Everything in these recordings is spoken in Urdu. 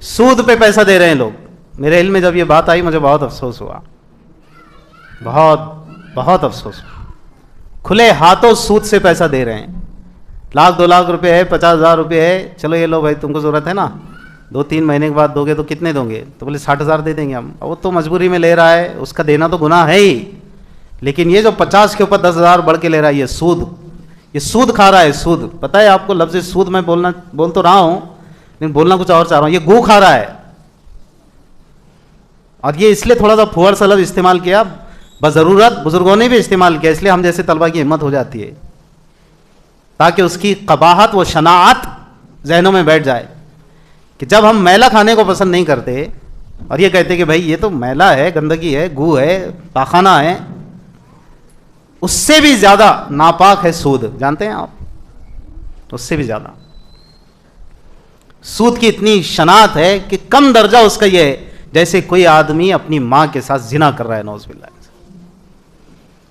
سود پہ پیسہ دے رہے ہیں لوگ. میرے علم میں جب یہ بات آئی مجھے بہت افسوس ہوا, بہت افسوس. کھلے ہاتھوں سود سے پیسہ دے رہے ہیں. 1,00,000 2,00,000 روپے ہے, 50,000 روپے ہے, چلو یہ لو بھائی تم کو ضرورت ہے نا, 2-3 مہینے کے بعد دو گے تو کتنے دو گے؟ تو بولے 60,000 دے دیں گے ہم. وہ تو مجبوری میں لے رہا ہے, اس کا دینا تو گناہ ہے ہی, لیکن یہ جو 50 کے اوپر 10,000 بڑھ کے لے رہا ہے, یہ سود کھا رہا ہے. سود پتہ ہے آپ کو, لفظ سود میں بول تو رہا ہوں لیکن بولنا کچھ اور چاہ رہا ہوں. یہ گو کھا رہا ہے. اور یہ اس لیے تھوڑا سا پھوڑ سا لفظ استعمال کیا, بضرورت بزرگوں نے بھی استعمال کیا, اس لیے ہم جیسے طلبہ کی ہمت ہو جاتی ہے تاکہ اس کی قباحت و شناعت ذہنوں میں بیٹھ جائے کہ جب ہم میلہ کھانے کو پسند نہیں کرتے اور یہ کہتے کہ بھائی یہ تو میلہ ہے, گندگی ہے, گو ہے, پاخانہ ہے, اس سے بھی زیادہ ناپاک ہے سود. جانتے ہیں آپ, اس سے بھی زیادہ سود کی اتنی شناعت ہے کہ کم درجہ اس کا یہ ہے جیسے کوئی آدمی اپنی ماں کے ساتھ زنا کر رہا ہے, نعوذ باللہ,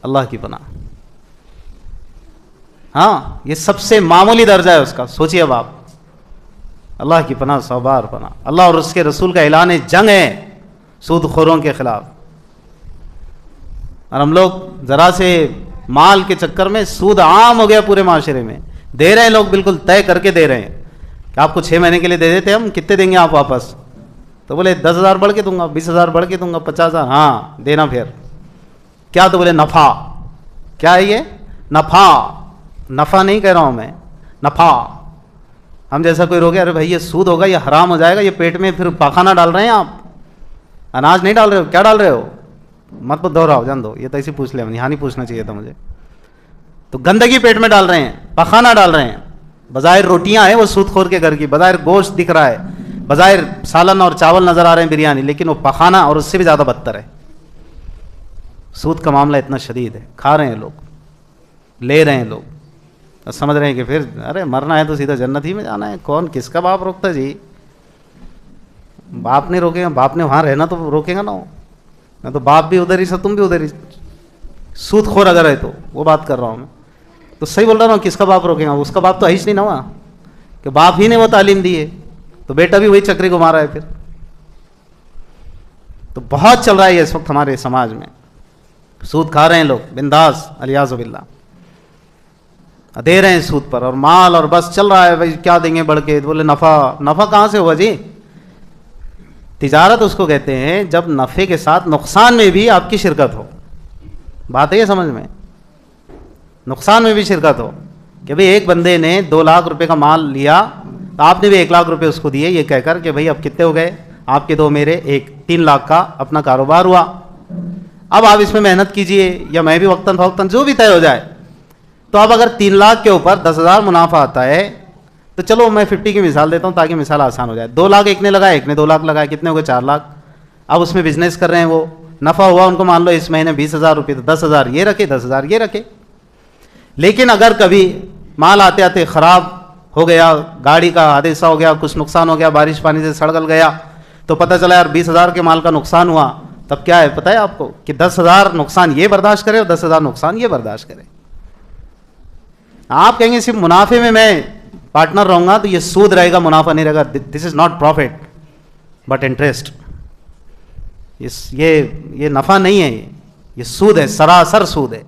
اللہ کی پناہ. ہاں یہ سب سے معمولی درجہ ہے اس کا. سوچئے اب آپ, اللہ کی پناہ, 100 بار پناہ. اللہ اور اس کے رسول کا اعلان جنگ ہے سود خوروں کے خلاف. اور ہم لوگ ذرا سے مال کے چکر میں, سود عام ہو گیا پورے معاشرے میں, دے رہے ہیں لوگ, بالکل طے کر کے دے رہے ہیں کہ آپ کو 6 مہینے کے لیے دے دیتے ہم, کتنے دیں گے آپ واپس؟ تو بولے 10,000 بڑھ کے دوں گا, 20,000 بڑھ کے دوں گا, 50,000, ہاں دینا. پھر کیا؟ تو بولے نفع. کیا ہے یہ؟ نفع نہیں کہہ رہا ہوں میں, نفع. ہم جیسا کوئی روکے, ارے بھائی یہ سود ہوگا, یہ حرام ہو جائے گا, یہ پیٹ میں پھر پاخانہ ڈال رہے ہیں آپ, اناج نہیں ڈال رہے ہو, کیا ڈال رہے ہو؟ مت دوہراؤ, جان دو, یہ تو ایسے پوچھ لیں, یہاں نہیں پوچھنا چاہیے تھا مجھے. تو گندگی پیٹ میں ڈال رہے ہیں, پاخانہ ڈال رہے ہیں. بظاہر روٹیاں ہیں وہ سود خور کے گھر کی, بظاہر گوشت دکھ رہا ہے, بظاہر سالن اور چاول نظر آ رہے ہیں, بریانی, لیکن وہ پاخانہ اور اس سے بھی زیادہ بدتر ہے. سود کا معاملہ اتنا شدید ہے. کھا رہے ہیں لوگ, لے رہے ہیں لوگ, اور سمجھ رہے ہیں کہ پھر ارے مرنا ہے تو سیدھا جنت ہی میں جانا ہے. کون کس کا باپ روکتا جی؟ باپ نہیں روکے گا, باپ نے وہاں رہنا تو روکے گا نہ تو باپ بھی ادھر ہی سا, تم بھی ادھر ہی. سود خور اگر ہے تو وہ بات کر رہا ہوں میں, تو صحیح بول رہا ہوں, کس کا باپ روکے گا؟ اس کا باپ تو ہے ہی نہیں نا وہاں, کہ باپ ہی نے وہ تعلیم دی ہے, تو بیٹا بھی وہی چکری گھما رہا ہے پھر. تو بہت چل رہا ہے اس وقت ہمارے سماج میں, سود کھا رہے ہیں لوگ بنداس, الیاذ باللہ, دے رہے ہیں سود پر, اور مال اور بس چل رہا ہے. بھائی کیا دیں گے بڑھ کے؟ بولے نفع کہاں سے ہوا جی؟ تجارت اس کو کہتے ہیں جب نفع کے ساتھ نقصان میں بھی آپ کی شرکت ہو. بات ہے یہ سمجھ میں, نقصان میں بھی شرکت ہو, کہ بھئی ایک بندے نے 2,00,000 روپے کا مال لیا, تو آپ نے بھی 1,00,000 روپے اس کو دیے, یہ کہہ کر کہ بھئی اب کتنے ہو گئے آپ کے, 2 میرے, 3,00,000 کا اپنا کاروبار ہوا. اب آپ اس میں محنت کیجئے, یا میں بھی وقتاً فوقتاً جو بھی طے ہو جائے. تو اب اگر 3,00,000 کے اوپر 10,000 منافع آتا ہے, تو چلو میں 50 کی مثال دیتا ہوں تاکہ مثال آسان ہو جائے. 2,00,000 ایک نے لگایا, ایک نے 2,00,000 لگایا, کتنے ہو گئے؟ 4,00,000. اب اس میں بزنس کر رہے ہیں, وہ نفع ہوا ان کو, مان لو اس مہینے 20,000 روپے, تو 10,000 یہ رکھے, 10,000 یہ رکھے. لیکن اگر کبھی مال آتے آتے خراب ہو گیا, گاڑی کا حادثہ ہو گیا, کچھ نقصان ہو گیا, بارش پانی سے سڑ گل گیا, تو پتہ چلا یار 20,000 کے مال کا نقصان ہوا, تب کیا ہے پتہ ہے آپ کو کہ 10,000 نقصان یہ برداشت کرے اور 10,000 نقصان یہ برداشت کرے. آپ کہیں گے صرف منافع میں پارٹنر رہوں گا, تو یہ سود رہے گا, منافع نہیں رہے گا. This is not profit but interest. یہ نفع نہیں ہے, یہ سود ہے, سراسر سود ہے.